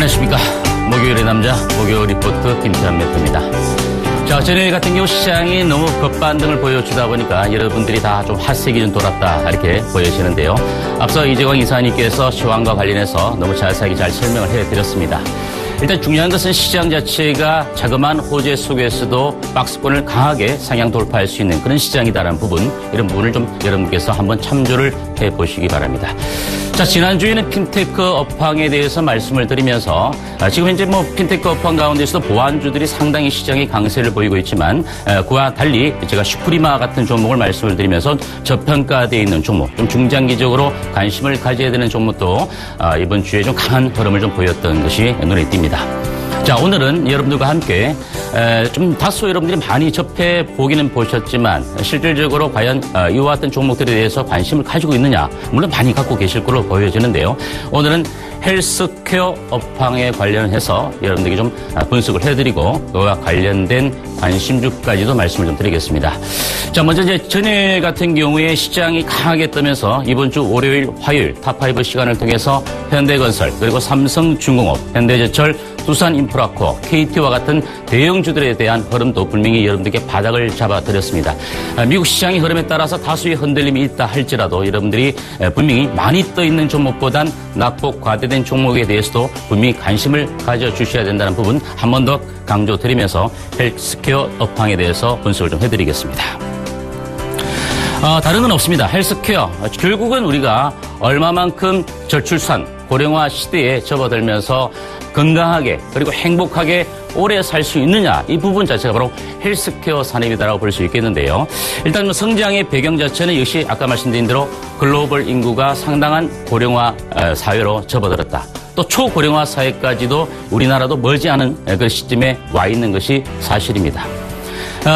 안녕하십니까. 목요일의 남자, 목요일 리포트 김태환 매트입니다. 자, 전일 같은 경우 시장이 너무 급반등을 보여주다 보니까 여러분들이 다 좀 핫색이 좀 돌았다, 이렇게 보여지는데요. 앞서 이재광 이사님께서 시황과 관련해서 너무 자세하게 잘 설명을 해드렸습니다. 일단 중요한 것은 시장 자체가 자그마한 호재 속에서도 박스권을 강하게 상향 돌파할 수 있는 그런 시장이다라는 부분, 이런 부분을 좀 여러분께서 한번 참조를 해보시기 바랍니다. 자, 지난주에는 핀테크 업황에 대해서 말씀을 드리면서 지금 현재 핀테크 업황 가운데서도 보안주들이 상당히 시장의 강세를 보이고 있지만 그와 달리 제가 슈프리마 같은 종목을 말씀을 드리면서 저평가되어 있는 종목, 좀 중장기적으로 관심을 가져야 되는 종목도 이번 주에 좀 강한 흐름을 좀 보였던 것이 눈에 띕니다. 자, 오늘은 여러분들과 함께 좀 다소 여러분들이 많이 접해 보기는 보셨지만 실질적으로 과연 이와 같은 종목들에 대해서 관심을 가지고 있느냐, 물론 많이 갖고 계실 걸로 보여지는데요. 오늘은 헬스케어 업황에 관련해서 여러분들에게 좀 분석을 해드리고 그와 관련된 관심주까지도 말씀을 좀 드리겠습니다. 자, 먼저 이제 전일 같은 경우에 시장이 강하게 뜨면서 이번 주 월요일, 화요일 탑5 시간을 통해서 현대건설, 그리고 삼성중공업, 현대제철, 두산인프라코어, KT와 같은 대형주들에 대한 흐름도 분명히 여러분들께 바닥을 잡아드렸습니다. 미국 시장의 흐름에 따라서 다수의 흔들림이 있다 할지라도 여러분들이 분명히 많이 떠있는 종목보단 낙폭 과대된 종목에 대해서도 분명히 관심을 가져주셔야 된다는 부분 한 번 더 강조드리면서 헬스케어 업황에 대해서 분석을 좀 해드리겠습니다. 다른 건 없습니다. 헬스케어. 결국은 우리가 얼마만큼 저출산, 고령화 시대에 접어들면서 건강하게 그리고 행복하게 오래 살 수 있느냐, 이 부분 자체가 바로 헬스케어 산업이다라고 볼 수 있겠는데요. 일단 성장의 배경 자체는 역시 아까 말씀드린 대로 글로벌 인구가 상당한 고령화 사회로 접어들었다. 또 초고령화 사회까지도 우리나라도 멀지 않은 그 시점에 와 있는 것이 사실입니다.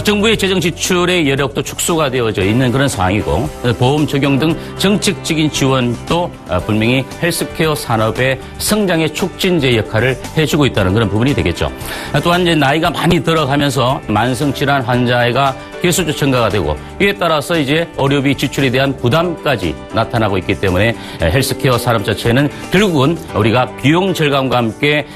정부의 재정 지출의 여력도 축소가 되어져 있는 그런 상황이고 보험 적용 등 정책적인 지원도 분명히 헬스케어 산업의 성장의 촉진제 역할을 해주고 있다는 그런 부분이 되겠죠. 또한 이제 나이가 많이 들어가면서 만성질환 환자가 계속적으로 증가가 되고 이에 따라서 이제 의료비 지출에 대한 부담까지 나타나고 있기 때문에 헬스케어 산업 자체는 결국은 우리가 비용 절감과 함께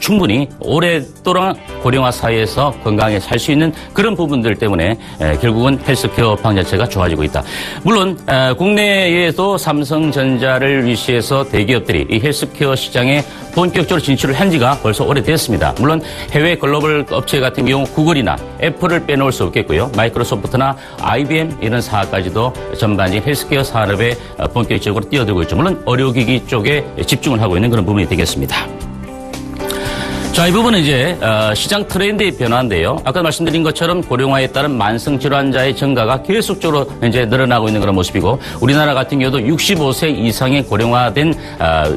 충분히 오랫동안 고령화 사회에서 건강하게 살 수 있는 그런 부분들 때문에 결국은 헬스케어 업황 자체가 좋아지고 있다. 물론 국내에도 삼성전자를 위시해서 대기업들이 이 헬스케어 시장에 본격적으로 진출을 한 지가 벌써 오래됐습니다. 물론 해외 글로벌 업체 같은 경우 구글이나 애플을 빼놓을 수 없겠고요. 마이크로소프트나 IBM 이런 사업까지도 전반적인 헬스케어 산업에 본격적으로 뛰어들고 있죠. 물론 의료기기 쪽에 집중을 하고 있는 그런 부분이 되겠습니다. 자, 이 부분은 이제 시장 트렌드의 변화인데요. 아까 말씀드린 것처럼 고령화에 따른 만성 질환자의 증가가 계속적으로 이제 늘어나고 있는 그런 모습이고 우리나라 같은 경우도 65세 이상의 고령화된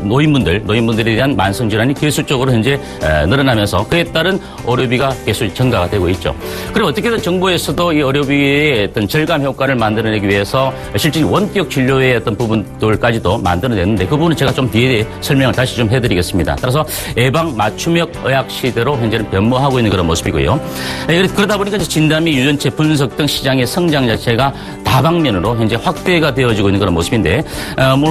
노인분들에 대한 만성 질환이 계속적으로 현재 늘어나면서 그에 따른 의료비가 계속 증가가 되고 있죠. 그리고 어떻게든 정부에서도 이 의료비의 어떤 절감 효과를 만들어내기 위해서 실질 원격 진료의 어떤 부분들까지도 만들어냈는데 그 부분은 제가 좀 뒤에 설명을 다시 좀 해드리겠습니다. 따라서 예방 맞춤형 의학 시대로 현재는 변모하고 있는 그런 모습이고요. 그러다 보니까 진단 및 유전체 분석 등 시장의 성장 자체가 다방면으로 현재 확대가 되어지고 있는 그런 모습인데,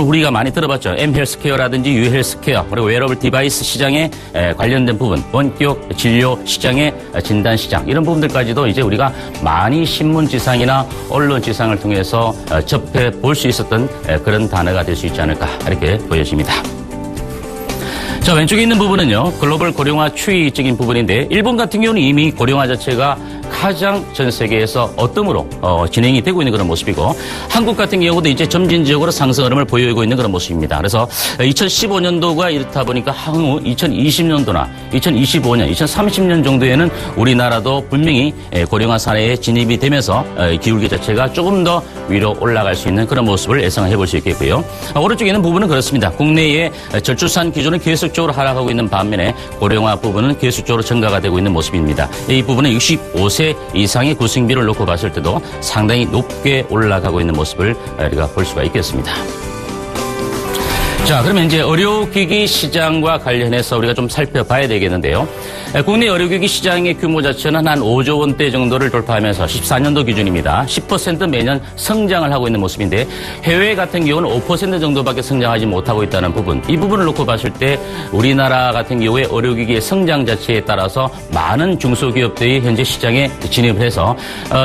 우리가 많이 들어봤죠. M헬스케어라든지 U헬스케어, 그리고 웨어러블 디바이스 시장에 관련된 부분, 원격 진료 시장의 진단 시장, 이런 부분들까지도 이제 우리가 많이 신문지상이나 언론지상을 통해서 접해 볼 수 있었던 그런 단어가 될 수 있지 않을까, 이렇게 보여집니다. 자, 왼쪽에 있는 부분은요, 글로벌 고령화 추이적인 부분인데, 일본 같은 경우는 이미 고령화 자체가 가장 전 세계에서 어뜸으로 진행이 되고 있는 그런 모습이고 한국 같은 경우도 이제 점진적으로 상승 흐름을 보이고 있는 그런 모습입니다. 그래서 2015년도가 이렇다 보니까 향후 2020년도나 2025년, 2030년 정도에는 우리나라도 분명히 고령화 사회에 진입이 되면서 기울기 자체가 조금 더 위로 올라갈 수 있는 그런 모습을 예상해 볼 수 있겠고요. 오른쪽에 있는 부분은 그렇습니다. 국내의 저출산 기준은 계속적으로 하락하고 있는 반면에 고령화 부분은 계속적으로 증가가 되고 있는 모습입니다. 이 부분은 65세 이상의 구승비를 놓고 봤을 때도 상당히 높게 올라가고 있는 모습을 우리가 볼 수가 있겠습니다. 자, 그러면 이제 의료기기 시장과 관련해서 우리가 좀 살펴봐야 되겠는데요. 국내 의료기기 시장의 규모 자체는 한 5조 원대 정도를 돌파하면서 14년도 기준입니다. 10% 매년 성장을 하고 있는 모습인데 해외 같은 경우는 5% 정도밖에 성장하지 못하고 있다는 부분. 이 부분을 놓고 봤을 때 우리나라 같은 경우에 의료기기의 성장 자체에 따라서 많은 중소기업들이 현재 시장에 진입을 해서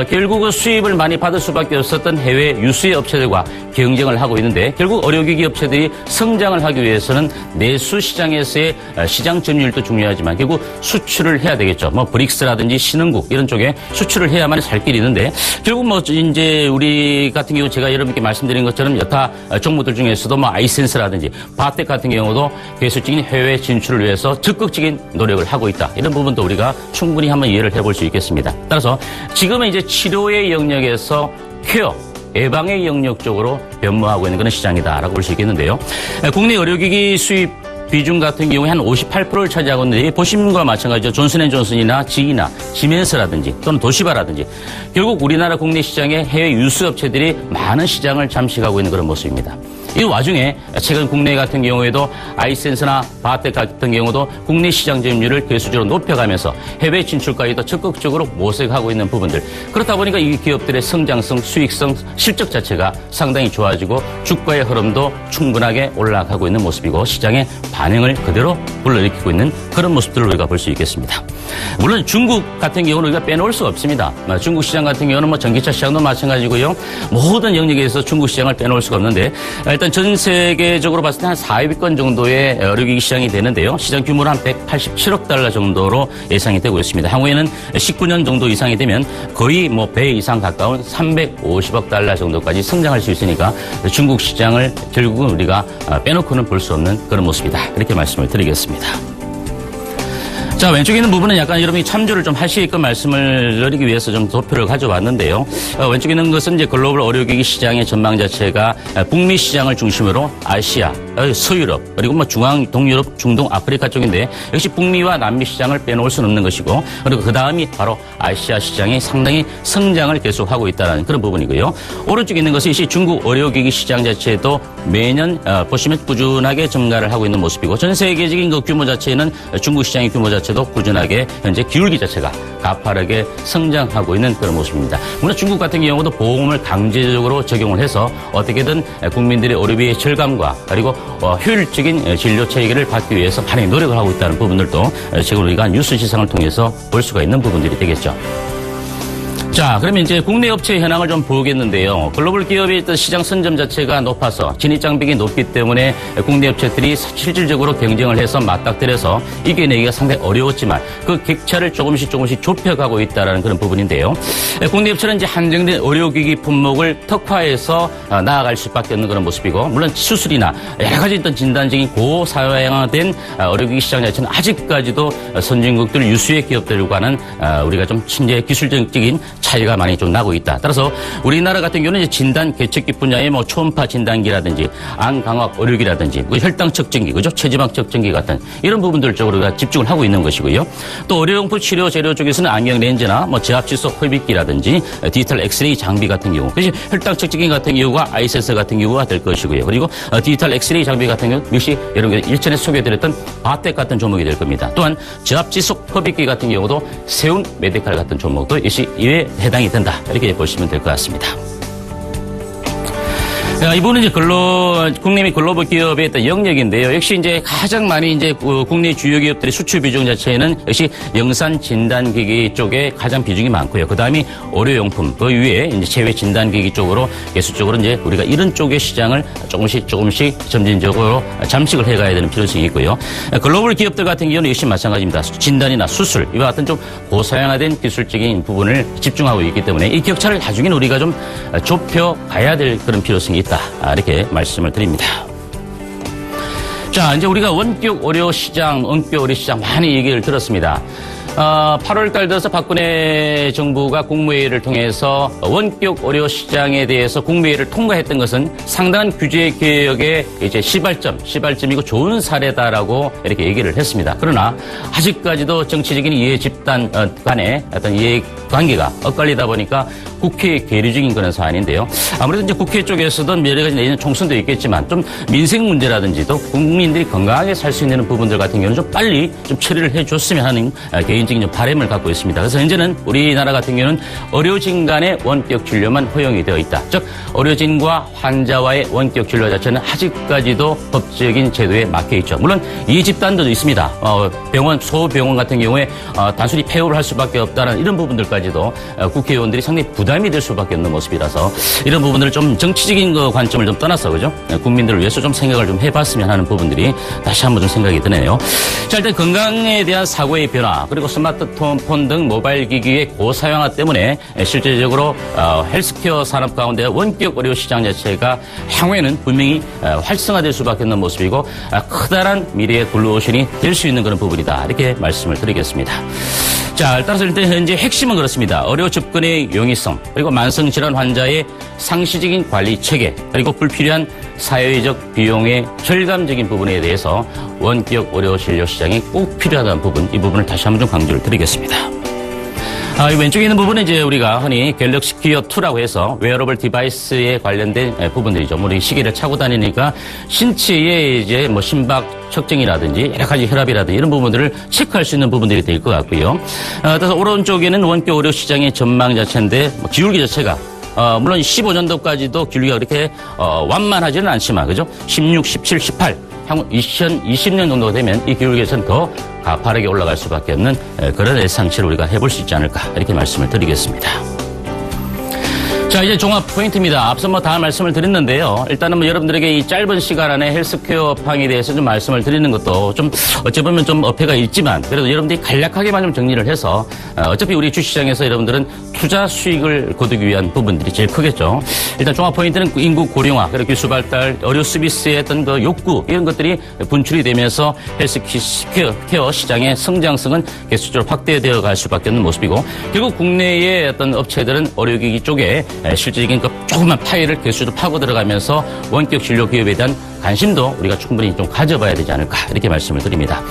결국은 수입을 많이 받을 수밖에 없었던 해외 유수의 업체들과 경쟁을 하고 있는데 결국 의료기기 업체들이 성장을 하기 위해서는 내수 시장에서의 시장 점유율도 중요하지만 결국 수출을 해야 되겠죠. 뭐 브릭스라든지 신흥국 이런 쪽에 수출을 해야만 살 길이 있는데 결국 뭐 이제 우리 같은 경우 제가 여러분께 말씀드린 것처럼 여타 종목들 중에서도 뭐 아이센스라든지 바텍 같은 경우도 계속적인 해외 진출을 위해서 적극적인 노력을 하고 있다. 이런 부분도 우리가 충분히 한번 이해를 해볼 수 있겠습니다. 따라서 지금은 이제 치료의 영역에서 케어 예방의 영역 쪽으로 변모하고 있는 그런 시장이다라고 볼 수 있겠는데요. 국내 의료기기 수입 비중 같은 경우에 한 58%를 차지하고 있는데 보시는 것과 마찬가지죠. 존슨앤존슨이나 지이나 시멘스라든지 또는 도시바라든지 결국 우리나라 국내 시장에 해외 유수 업체들이 많은 시장을 잠식하고 있는 그런 모습입니다. 이 와중에 최근 국내 같은 경우에도 아이센스나 바텍 같은 경우도 국내 시장 점유율을 계수적으로 높여가면서 해외 진출까지도 적극적으로 모색하고 있는 부분들. 그렇다 보니까 이 기업들의 성장성, 수익성, 실적 자체가 상당히 좋아지고 주가의 흐름도 충분하게 올라가고 있는 모습이고 시장의 반응을 그대로 불러일으키고 있는 그런 모습들을 우리가 볼 수 있겠습니다. 물론 중국 같은 경우는 우리가 빼놓을 수가 없습니다. 중국 시장 같은 경우는 뭐 전기차 시장도 마찬가지고요. 모든 영역에서 중국 시장을 빼놓을 수가 없는데 일단 전 세계적으로 봤을 때 한 4위권 정도의 의료기기 시장이 되는데요. 시장 규모는 한 187억 달러 정도로 예상이 되고 있습니다. 향후에는 19년 정도 이상이 되면 거의 뭐 배 이상 가까운 350억 달러 정도까지 성장할 수 있으니까 중국 시장을 결국은 우리가 빼놓고는 볼 수 없는 그런 모습이다. 이렇게 말씀을 드리겠습니다. 자, 왼쪽에 있는 부분은 약간 여러분이 참조를 좀 하시게끔 말씀을 드리기 위해서 좀 도표를 가져왔는데요. 왼쪽에 있는 것은 이제 글로벌 의료기기 시장의 전망 자체가 북미 시장을 중심으로 아시아, 서유럽, 그리고 뭐 중앙, 동유럽, 중동, 아프리카 쪽인데 역시 북미와 남미 시장을 빼놓을 수는 없는 것이고 그리고 그 다음이 바로 아시아 시장이 상당히 성장을 계속하고 있다는 그런 부분이고요. 오른쪽에 있는 것이 중국 의료기기 시장 자체도 매년 보시면 꾸준하게 증가를 하고 있는 모습이고 전 세계적인 그 규모 자체는 중국 시장의 규모 자체도 꾸준하게 현재 기울기 자체가 가파르게 성장하고 있는 그런 모습입니다. 물론 중국 같은 경우도 보험을 강제적으로 적용을 해서 어떻게든 국민들의 의료비의 절감과 그리고 효율적인 진료 체계를 받기 위해서 많이 노력을 하고 있다는 부분들도 지금 우리가 뉴스 시상을 통해서 볼 수가 있는 부분들이 되겠죠. 자, 그러면 이제 국내 업체 현황을 좀 보겠는데요. 글로벌 기업의 시장 선점 자체가 높아서 진입 장벽이 높기 때문에 국내 업체들이 실질적으로 경쟁을 해서 맞닥뜨려서 이겨내기가 상당히 어려웠지만 그 격차를 조금씩 좁혀가고 있다는 그런 부분인데요. 국내 업체는 이제 한정된 의료기기 품목을 특화해서 나아갈 수밖에 없는 그런 모습이고 물론 수술이나 여러 가지 어떤 진단적인 고사양화된 의료기기 시장 자체는 아직까지도 선진국들 유수의 기업들과는 우리가 좀 신재 기술적인 차이가 많이 좀 나고 있다. 따라서 우리나라 같은 경우는 이제 진단 계측기 분야의 뭐 초음파 진단기라든지 안강압 의료기라든지 혈당 측정기, 그죠? 체지방 측정기 같은 이런 부분들 쪽으로 우리가 집중을 하고 있는 것이고요. 또 의료용품 치료 재료 쪽에서는 안경 렌즈나 뭐 저압지속 흡입기라든지 디지털 엑스레이 장비 같은 경우, 그래서 혈당 측정기 같은 경우가 아이센서 같은 경우가 될 것이고요. 그리고 디지털 엑스레이 장비 같은 경우 역시 여러분께 일전에 소개해드렸던 바텍 같은 종목이 될 겁니다. 또한 저압지속 흡입기 같은 경우도 세운 메디칼 같은 종목도 역시 이에 해당이 된다. 이렇게 보시면 될 것 같습니다. 이분은 이제 국내 및 글로벌 기업의 어떤 영역인데요. 역시 이제 가장 많이 이제 국내 주요 기업들의 수출 비중 자체는 역시 영산 진단기기 쪽에 가장 비중이 많고요. 그 다음이 의료용품, 그 위에 이제 체외 진단기기 쪽으로 계속적으로 이제 우리가 이런 쪽의 시장을 조금씩 점진적으로 잠식을 해가야 되는 필요성이 있고요. 글로벌 기업들 같은 경우는 역시 마찬가지입니다. 진단이나 수술, 이와 같은 좀 고사양화된 기술적인 부분을 집중하고 있기 때문에 이 격차를 나중에는 우리가 좀 좁혀 가야 될 그런 필요성이 있다. 이렇게 말씀을 드립니다. 자, 이제 우리가 원격 의료 시장, 원격 의료 시장 많이 얘기를 들었습니다. 8월 달 들어서 박근혜 정부가 국무회의를 통해서 원격 의료 시장에 대해서 국무회의를 통과했던 것은 상당한 규제 개혁의 이제 시발점이고 좋은 사례다라고 이렇게 얘기를 했습니다. 그러나 아직까지도 정치적인 이해 집단 간의 어떤 이해 관계가 엇갈리다 보니까 국회에 계류 중인 그런 사안인데요. 아무래도 이제 국회 쪽에서도 여러 가지 내년 총선도 있겠지만 좀 민생 문제라든지 또 국민들이 건강하게 살 수 있는 부분들 같은 경우는 좀 빨리 좀 처리를 해줬으면 하는 개인적인 좀 바람을 갖고 있습니다. 그래서 현재는 우리나라 같은 경우는 의료진 간의 원격 진료만 허용이 되어 있다. 즉 의료진과 환자와의 원격 진료 자체는 아직까지도 법적인 제도에 막혀 있죠. 물론 이 집단도 있습니다. 소병원 같은 경우에 단순히 폐업을 할 수밖에 없다는 이런 부분들까지도 국회의원들이 상당히 부담이 될 수밖에 없는 모습이라서 이런 부분들을 좀 정치적인 관점을 좀 떠나서 그죠? 국민들을 위해서 좀 생각을 좀 해봤으면 하는 부분들이 다시 한번 좀 생각이 드네요. 자, 일단 건강에 대한 사고의 변화 그리고 스마트폰 등 모바일 기기의 고사용화 때문에 실질적으로 헬스케어 산업 가운데 원격 의료 시장 자체가 향후에는 분명히 활성화될 수밖에 없는 모습이고 커다란 미래의 블루오션이 될 수 있는 그런 부분이다. 이렇게 말씀을 드리겠습니다. 자, 따라서 일단 현재 핵심은 그렇습니다. 의료 접근의 용이성, 그리고 만성질환 환자의 상시적인 관리 체계, 그리고 불필요한 사회적 비용의 절감적인 부분에 대해서 원격 의료 진료 시장이 꼭 필요하다는 부분, 이 부분을 다시 한번 좀 강조를 드리겠습니다. 이 왼쪽에 있는 부분은 이제 우리가 흔히 갤럭시 기어 2라고 해서 웨어러블 디바이스에 관련된 부분들이죠. 우리 시계를 차고 다니니까 신체의 이제 뭐 심박 측정이라든지 여러 가지 혈압이라든지 이런 부분들을 체크할 수 있는 부분들이 될 것 같고요. 그래서 오른쪽에는 원격 의료 시장의 전망 자체인데 기울기 자체가 물론 15년도까지도 기울기가 그렇게 완만하지는 않지만 그죠? 16, 17, 18 향후 2020년 정도 되면 이 기울기에서는 더 가파르게 올라갈 수밖에 없는 그런 예상치를 우리가 해볼 수 있지 않을까 이렇게 말씀을 드리겠습니다. 자, 이제 종합 포인트입니다. 앞서 다 말씀을 드렸는데요. 일단은 여러분들에게 이 짧은 시간 안에 헬스케어 업황에 대해서 좀 말씀을 드리는 것도 좀 어찌 보면 좀 어폐가 있지만 그래도 여러분들이 간략하게만 좀 정리를 해서 어차피 우리 주시장에서 여러분들은 투자 수익을 거두기 위한 부분들이 제일 크겠죠. 일단 종합 포인트는 인구 고령화, 그리고 기술 발달, 의료 서비스의 어떤 그 욕구 이런 것들이 분출이 되면서 헬스케어 시장의 성장성은 계속적으로 확대되어 갈 수밖에 없는 모습이고 결국 국내의 어떤 업체들은 의료기기 쪽에 실질적인 그 조그만 파일을 계속적으로 파고 들어가면서 원격 진료 기업에 대한 관심도 우리가 충분히 좀 가져봐야 되지 않을까 이렇게 말씀을 드립니다.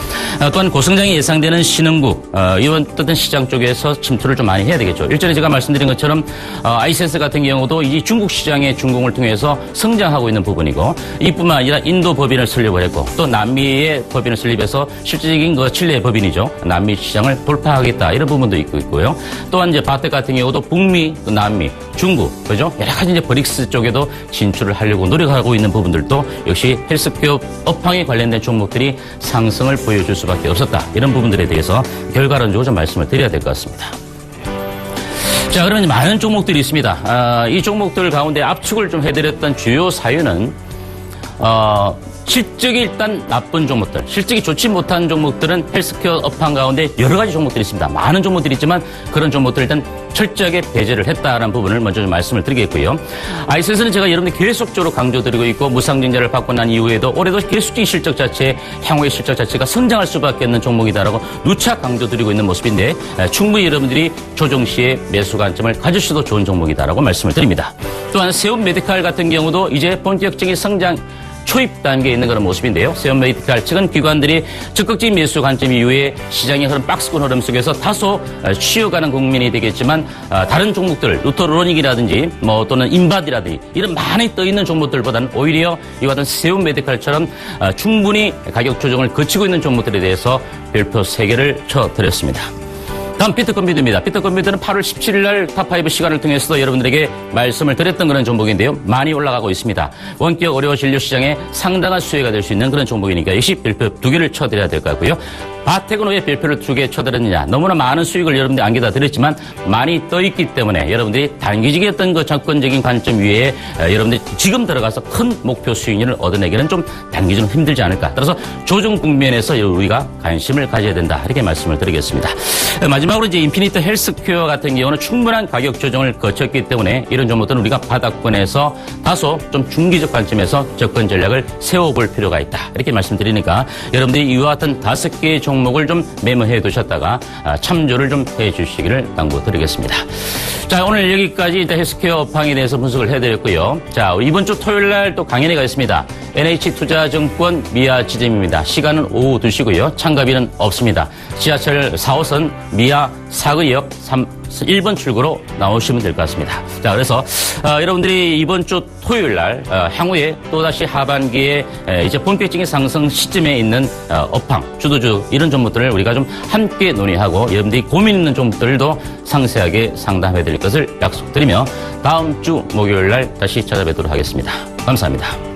또한 고성장이 예상되는 신흥구 이런 어떤 시장 쪽에서 침투를 좀 많이 해야 되겠죠. 일전에 제가 말씀드린 것처럼 아이센스 같은 경우도 이 중국 시장의 준공을 통해서 성장하고 있는 부분이고 이뿐만 아니라 인도 법인을 설립을 했고 또 남미의 법인을 설립해서 실질적인 그 칠레 법인이죠. 남미 시장을 돌파하겠다 이런 부분도 있고요. 또한 이제 바텍 같은 경우도 북미, 또 남미, 중국 그죠? 여러 가지 이제 브릭스 쪽에도 진출을 하려고 노력하고 있는 부분들도 역시 헬스케어 업황에 관련된 종목들이 상승을 보여줄 수밖에 없었다. 이런 부분들에 대해서 결과론적으로 좀 말씀을 드려야 될 것 같습니다. 자, 그러면 많은 종목들이 있습니다. 이 종목들 가운데 압축을 좀 해드렸던 주요 사유는 실적이 일단 나쁜 종목들, 실적이 좋지 못한 종목들은 헬스케어 업황 가운데 여러 가지 종목들이 있습니다. 많은 종목들이 있지만 그런 종목들 일단 철저하게 배제를 했다라는 부분을 먼저 좀 말씀을 드리겠고요. 아이센스는 제가 여러분들 계속적으로 강조드리고 있고 무상증자를 받고 난 이후에도 올해도 계속적인 실적 자체, 향후의 실적 자체가 성장할 수밖에 없는 종목이다라고 누차 강조드리고 있는 모습인데 충분히 여러분들이 조정 시에 매수 관점을 가지셔도 좋은 종목이다라고 말씀을 드립니다. 또한 세움 메디칼 같은 경우도 이제 본격적인 성장 초입 단계에 있는 그런 모습인데요. 세움 메디칼 측은 기관들이 적극적인 매수 관점 이후에 시장의 흐름 박스권 흐름 속에서 다소 쉬어가는 국면이 되겠지만 다른 종목들 루토로닉이라든지 뭐 또는 인바디라든지 이런 많이 떠있는 종목들보다는 오히려 이와 같은 세움 메디칼처럼 충분히 가격 조정을 거치고 있는 종목들에 대해서 별표 3개를 쳐드렸습니다. 다음 비트컴퓨터입니다. 비트컴퓨터는 8월 17일 날 탑5 시간을 통해서도 여러분들에게 말씀을 드렸던 그런 종목인데요. 많이 올라가고 있습니다. 원격 의료 진료 시장에 상당한 수혜가 될 수 있는 그런 종목이니까 역시 별표 2개를 쳐드려야 될 것 같고요. 바텍은 왜 별표를 2개 쳐드렸느냐. 너무나 많은 수익을 여러분들이 안겨다 드렸지만 많이 떠있기 때문에 여러분들이 단기적인 어떤 그 접근적인 관점 위에 여러분들이 지금 들어가서 큰 목표 수익률을 얻어내기는 좀 단기적으로 힘들지 않을까. 따라서 조정 국면에서 우리가 관심을 가져야 된다. 이렇게 말씀을 드리겠습니다. 마지막으로 이제 인피니트 헬스케어 같은 경우는 충분한 가격 조정을 거쳤기 때문에 이런 종목들은 우리가 바닥권에서 다소 좀 중기적 관점에서 접근 전략을 세워볼 필요가 있다. 이렇게 말씀드리니까 여러분들이 이와 같은 5개의 종목 종목을 좀 메모해 두셨다가 참조를 좀 해 주시기를 당부드리겠습니다. 자, 오늘 여기까지 헬스케어 업황에 대해서 분석을 해드렸고요. 자, 이번 주 토요일 날 또 강연회가 있습니다. NH투자증권 미아 지점입니다. 시간은 오후 2시고요. 참가비는 없습니다. 지하철 4호선 미아 사거리역 1번 출구로 나오시면 될 것 같습니다. 자, 그래서 여러분들이 이번 주 토요일 날 향후에 또다시 하반기에 이제 본격적인 상승 시점에 있는 업황, 주도주 이런 종목들을 우리가 좀 함께 논의하고 여러분들이 고민 있는 종목들도 상세하게 상담해 드릴 것을 약속드리며 다음 주 목요일 날 다시 찾아뵙도록 하겠습니다. 감사합니다.